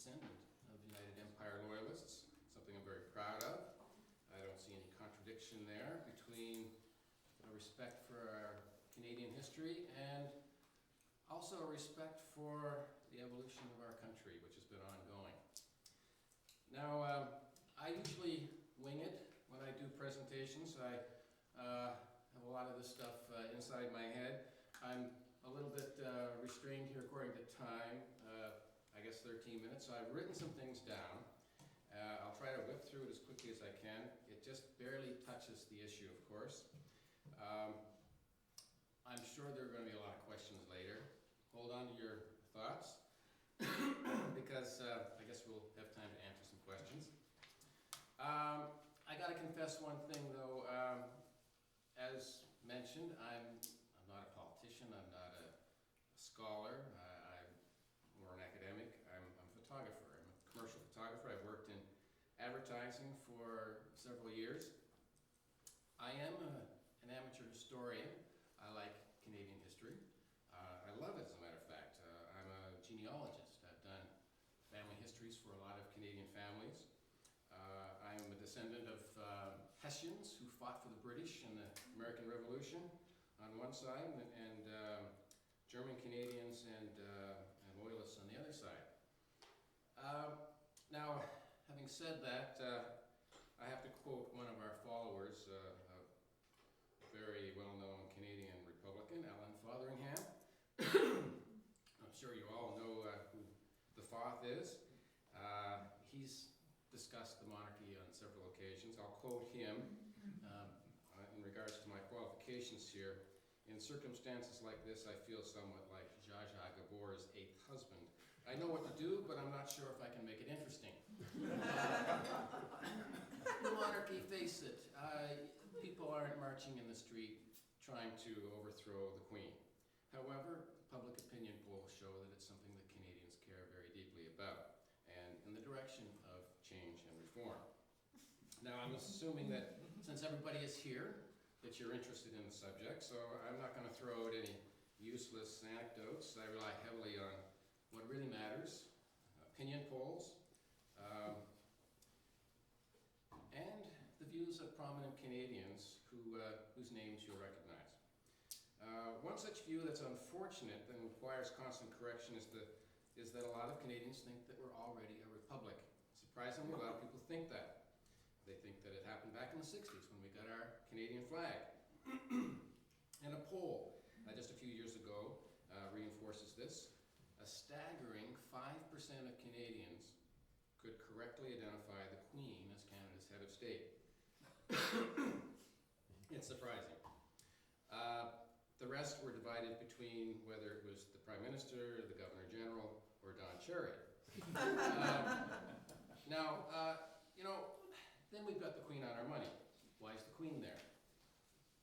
descendant of United Empire loyalists, something I'm very proud of. I don't see any contradiction there between a respect for our Canadian history and also a respect for the evolution of our country, which has been ongoing. Now, I usually wing it when I do presentations. I have a lot of this stuff inside my head. I'm a little bit restrained here according to time, I guess 13 minutes, so I've written some things down. I'll try to whip through it as quickly as I can. It just barely touches the issue, of course. I'm sure there are going to be a lot of questions later. Hold on to your thoughts, because I guess we'll have time to answer some questions. I got to confess one thing, though. As mentioned, I'm not a politician, I'm not a scholar, I'm more an academic. I'm a photographer. I'm a commercial photographer. I've worked in advertising for several years. I am an amateur historian. I like Canadian history. I love it, as a matter of fact. I'm a genealogist. I've done family histories for a lot of Canadian families. I'm a descendant of Hessians who fought for the British in the American Revolution on one side, and German Canadians and Loyalists on the other side. Now, having said that, I have to quote one of our followers, a very well-known Canadian Republican, Alan Fotheringham. I'm sure you all know who the Foth is. He's discussed the monarchy on several occasions. I'll quote him in regards to my qualifications here. In circumstances like this, I feel somewhat like Zsa Zsa Gabor's 8th husband. I know what to do, but I'm not sure if I can make it interesting. The monarchy, face it, people aren't marching in the street trying to overthrow the Queen. However, public opinion polls show that it's something that Canadians care very deeply about, and in the direction of change and reform. Now, I'm assuming that since everybody is here, that you're interested in the subject, so I'm not going to throw out any useless anecdotes. I rely heavily on what really matters, opinion polls, and the views of prominent Canadians whose names you'll recognize. One such view that's unfortunate and requires constant correction is that a lot of Canadians think that we're already a republic. Surprisingly, a lot of people think that. They think that it happened back in the 60s when we got our Canadian flag. And a poll just a few years ago reinforces this. A staggering 5% of Canadians could correctly identify the Queen as Canada's head of state. It's surprising. The rest were divided between whether it was the Prime Minister, the Governor General, or Don Cherry. Then we've got the Queen on our money. Why is the Queen there?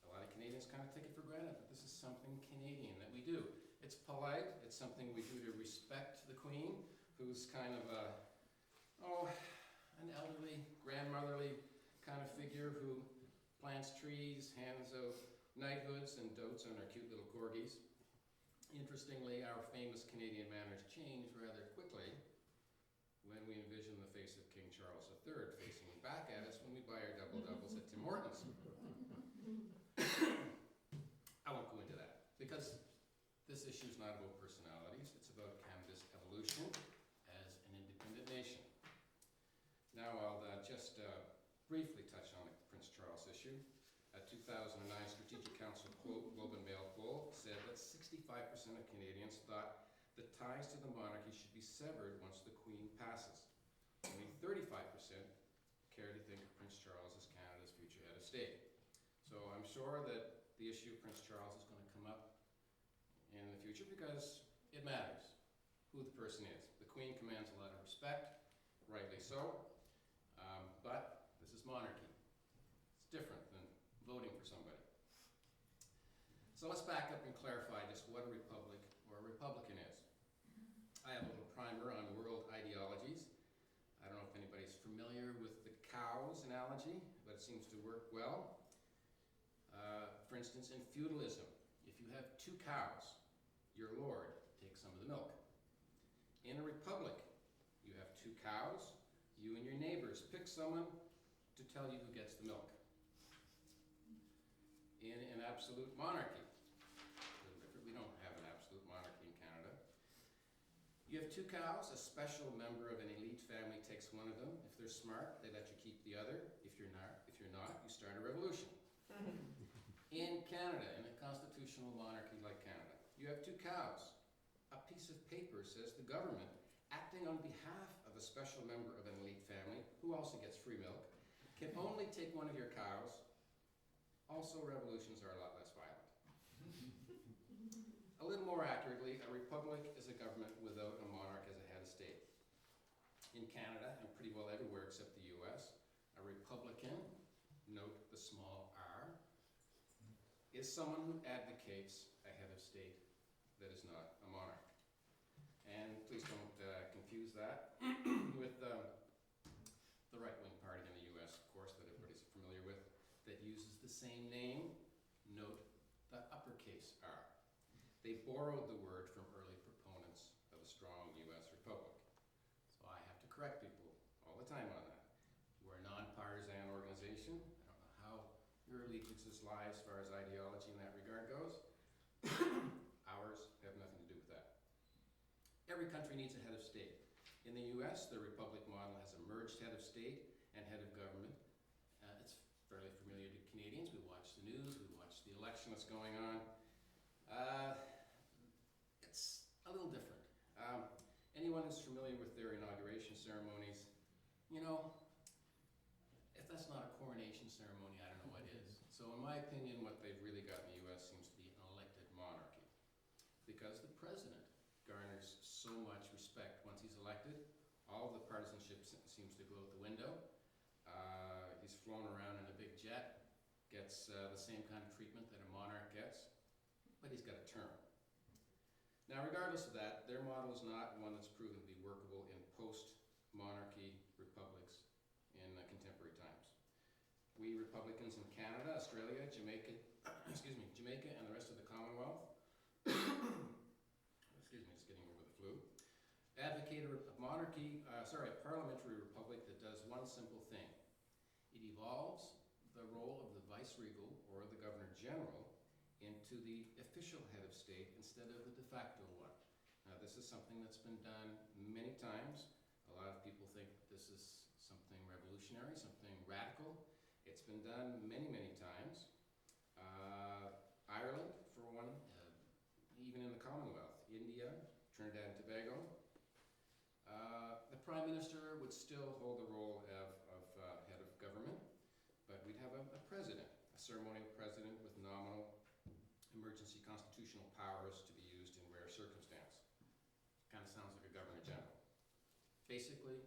A lot of Canadians kind of take it for granted that this is something Canadian that we do. It's polite, it's something we do to respect the Queen, who's kind of an elderly, grandmotherly kind of figure who plants trees, hands out knighthoods, and dotes on our cute little corgis. Interestingly, our famous Canadian manners change rather quickly when we envision the face of King Charles III facing back at us when we buy our double-doubles at Tim Hortons. I won't go into that, because this issue is not about personalities, it's about Canada's evolution as an independent nation. Now I'll just briefly touch on the Prince Charles issue. A 2009 Strategic Council Globe and Mail poll said that 65% of Canadians thought the ties to the monarchy should be severed once the Queen passes. Only 35% care to think of Prince Charles as Canada's future head of state. So I'm sure that the issue of Prince Charles is going to come up in the future because it matters who the person is. The Queen commands a lot of respect, rightly so, but this is monarchy. It's different than voting for somebody. So let's back up and clarify just what a republic or a republican is. I have a little primer on world ideologies. I don't know if anybody's familiar with the cows analogy, but it seems to work well. For instance, in feudalism, if you have 2 cows, your lord takes some of the milk. In a republic, you have 2 cows, you and your neighbors pick someone to tell you who gets the milk. In an absolute monarchy, we don't have an absolute monarchy in Canada. You have 2 cows, a special member of an elite family takes one of them. If they're smart, they let you keep the other. If you're not, you start a revolution. In Canada, in a constitutional monarchy like Canada, you have 2 cows. A piece of paper says the government, acting on behalf of a special member of an elite family, who also gets free milk, can only take one of your cows. Also, revolutions are a lot less violent. A little more accurately, a republic is a government without a monarch as a head of state. In Canada, and pretty well everywhere except the US, a republican, note the small r, is someone who advocates a head of state that is not a monarch. And please don't confuse that with the right-wing party in the US, of course, that everybody's familiar with, that uses the same name, note the uppercase R. They borrowed the word from early proponents of a strong US republic. So I have to correct people all the time on that. We're a nonpartisan organization. I don't know how your allegiances lie as far as ideology in that regard goes. Ours have nothing to do with that. Every country needs a head of state. In the US, the republic model has a merged head of state and head of government. It's fairly familiar to Canadians. We watch the news, we watch the election that's going on. It's a little different. Anyone who's familiar with their inauguration ceremonies, you know, if that's not a coronation ceremony, I don't know what is. So in my opinion, what they've really got in the US seems to be an elected monarchy. Because the president garners so much respect once he's elected, all of the partisanship seems to go out the window. He's flown around in a big jet, gets the same kind of treatment that a monarch gets, but he's got a term. Now, regardless of that, their model is not one that's proven to be workable in post-monarchy republics in contemporary times. We Republicans in Canada, Australia, Jamaica, Jamaica, and the rest of the Commonwealth, excuse me, just getting over the flu, advocate a parliamentary republic that does one simple thing. It evolves the role of the viceregal or the governor general into the official head of state instead of the de facto one. Now, this is something that's been done many times. A lot of people think this is something revolutionary, something radical. It's been done many, many times. Ireland, for one, even in the Commonwealth. India, Trinidad and Tobago. The Prime Minister would still hold the role of head of government, but we'd have a president, a ceremonial president with nominal emergency constitutional powers to be used in rare circumstance. Kind of sounds like a governor general. Basically,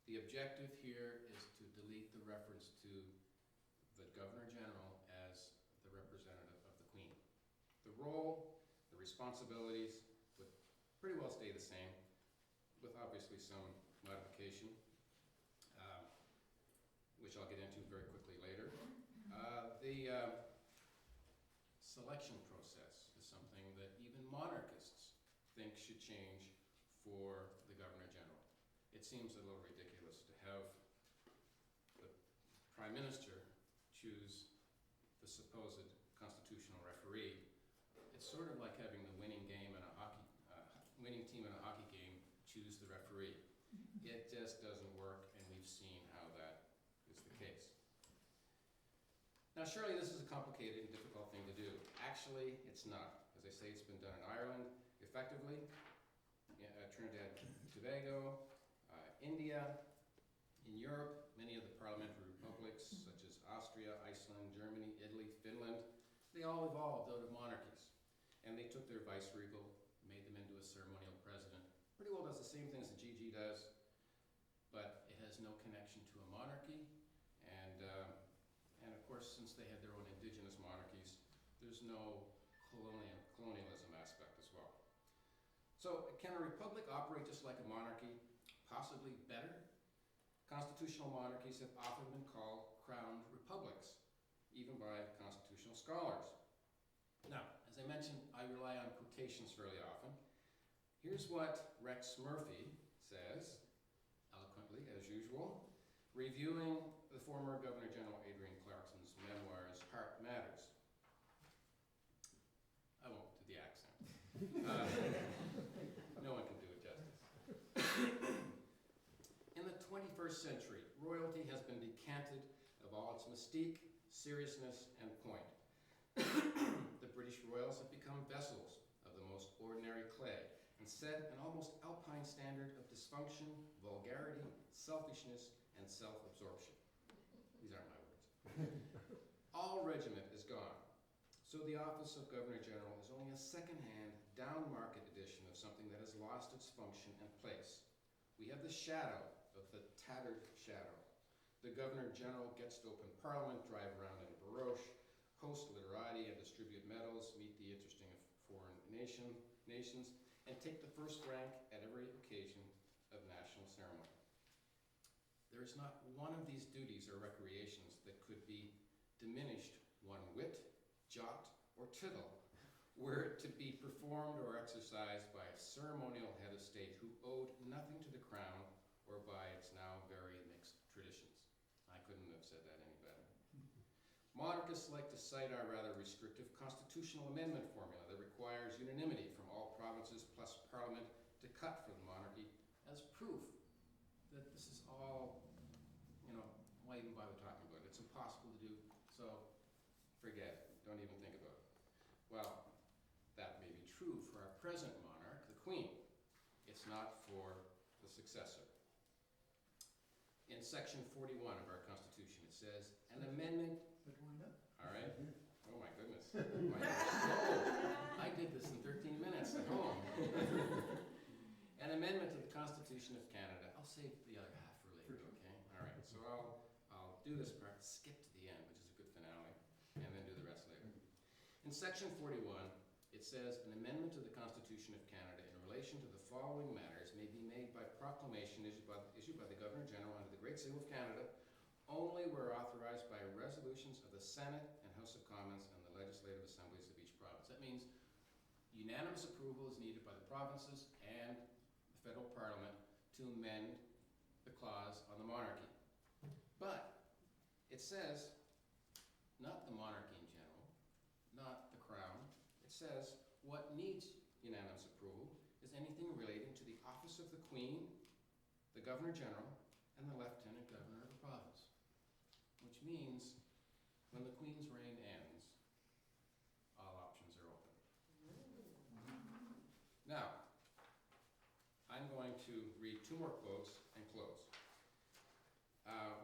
the objective here is to delete the reference to the governor general as the representative of the Queen. The role, the responsibilities would pretty well stay the same, with obviously some modification, which I'll get into very quickly later. The selection process is something that even monarchists think should change for the governor general. It seems a little ridiculous to have the prime minister choose the supposed constitutional referee. It's sort of like having the winning game in a winning team in a hockey game choose the referee. It just doesn't work, and we've seen how that is the case. Now, surely this is a complicated and difficult thing to do. Actually, it's not. As I say, it's been done in Ireland effectively, Trinidad and Tobago, India, in Europe, many of the parliamentary republics, such as Austria, Iceland, Germany, Italy, Finland, they all evolved out of monarchies. And they took their viceregal, made them into a ceremonial president. Pretty well does the same things that GG does, but it has no connection to a monarchy. And of course, since they had their own indigenous monarchies, there's no colonialism aspect as well. So can a republic operate just like a monarchy? Possibly better. Constitutional monarchies have often been called crowned republics, even by constitutional scholars. Now, as I mentioned, I rely on quotations fairly often. Here's what Rex Murphy says, eloquently as usual, reviewing the former Governor-General Adrian Clarkson's memoirs, Heart Matters. I won't do the accent. No one can do it justice. In the 21st century, royalty has been decanted of all its mystique, seriousness, and point. The British royals have become vessels of the most ordinary clay and set an almost alpine standard of dysfunction, vulgarity, selfishness, and self-absorption. These aren't my words. All regiment is gone, so the office of Governor-General is only a second-hand, down-market edition of something that has lost its function and place. We have the shadow of the tattered shadow. The Governor-General gets to open Parliament, drive around in a barouche, host literati and distribute medals, meet the interesting foreign nations, and take the first rank at every occasion of national ceremony. There is not one of these duties or recreations that could be diminished one whit, jot, or tittle were it to be performed or exercised by a ceremonial head of state who owed nothing to the crown or by its now very mixed traditions. I couldn't have said that any better. Monarchists like to cite our rather restrictive constitutional amendment formula that requires unanimity from all provinces plus Parliament to cut for the monarchy as proof that this is all, why even bother talking about it? It's impossible to do, so forget it. Don't even think about it. Well, that may be true for our present monarch, the Queen. It's not for the successor. In section 41 of our Constitution, it says, an amendment. But why not? All right. Oh my goodness. I did this in 13 minutes at home. An amendment to the Constitution of Canada. I'll save the other half for later, okay? All right. So I'll do this part, skip to the end, which is a good finale, and then do the rest later. In section 41, it says, an amendment to the Constitution of Canada in relation to the following matters may be made by proclamation issued by the Governor-General under the Great Seal of Canada, only where authorized by resolutions of the Senate and House of Commons and the legislative assemblies of each province. That means unanimous approval is needed by the provinces and the federal parliament to amend the clause on the monarchy. But it says, not the monarchy in general, not the crown. It says what needs unanimous approval is anything relating to the office of the Queen, the Governor-General, and the Lieutenant Governor of the province. Which means when the Queen's reign ends, all options are open. Now, I'm going to read two more quotes and close.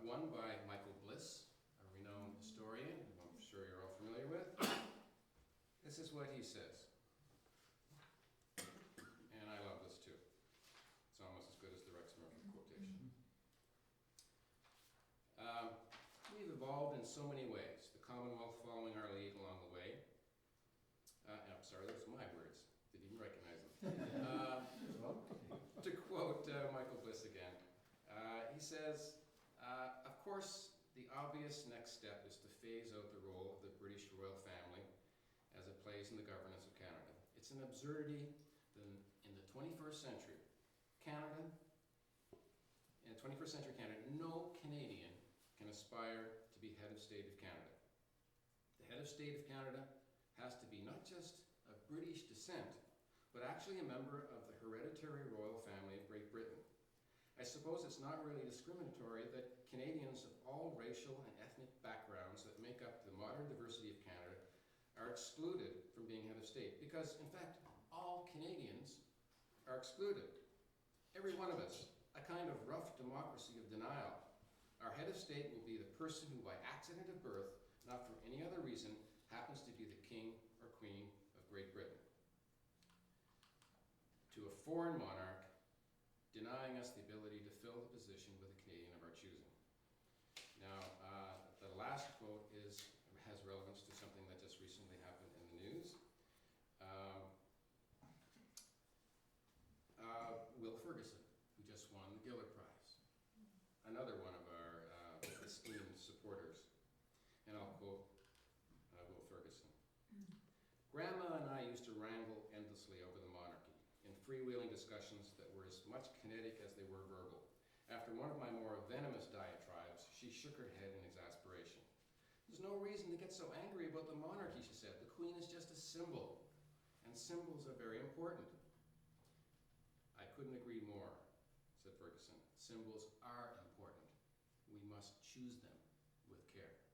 One by Michael Bliss, a renowned historian, who I'm sure you're all familiar with. This is what he says. And I love this too. It's almost as good as the Rex Murphy quotation. We've evolved in so many ways, the Commonwealth following our lead along the way. I'm sorry, those are my words. Didn't even recognize them. To quote Michael Bliss again, he says, of course, the obvious next step is to phase out the role of the British royal family as it plays in the governance of Canada. It's an absurdity that in the 21st century, no Canadian can aspire to be head of state of Canada. The head of state of Canada has to be not just of British descent, but actually a member of the hereditary royal family of Great Britain. I suppose it's not really discriminatory that Canadians of all racial and ethnic backgrounds that make up the modern diversity of Canada are excluded from being head of state, because in fact, all Canadians are excluded. Every one of us, a kind of rough democracy of denial. Our head of state will be the person who by accident of birth, not for any other reason, happens to be the King or Queen of Great Britain. To a foreign monarch, denying us the ability to fill the position with a Canadian of our choosing. Now, the last quote has relevance to something that just recently happened in the news. Will Ferguson, who just won the Giller Prize, another one of our esteemed supporters. And I'll quote Will Ferguson. Grandma and I used to wrangle endlessly over the monarchy in freewheeling discussions that were as much kinetic as they were verbal. After one of my more venomous diatribes, she shook her head in exasperation. There's no reason to get so angry about the monarchy, she said. The Queen is just a symbol, and symbols are very important. I couldn't agree more, said Ferguson. Symbols are important. We must choose them with care.